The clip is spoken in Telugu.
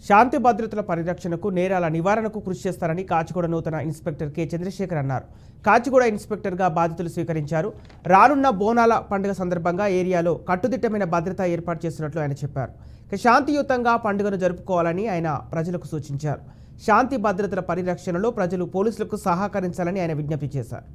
శాంతి భద్రతల పరిరక్షణకు నేరాల నివారణకు కృషి చేస్తారని కాచిగూడ నూతన ఇన్స్పెక్టర్ కె చంద్రశేఖర్ అన్నారు. కాచిగూడ ఇన్స్పెక్టర్గా బాధ్యతలు స్వీకరించారు. రానున్న బోనాల పండుగ సందర్భంగా ఏరియాలో కట్టుదిట్టమైన భద్రత ఏర్పాటు చేస్తున్నట్లు ఆయన చెప్పారు. శాంతియుతంగా పండుగను జరుపుకోవాలని ఆయన ప్రజలకు సూచించారు. శాంతి భద్రతల పరిరక్షణలో ప్రజలు పోలీసులకు సహకరించాలని ఆయన విజ్ఞప్తి చేశారు.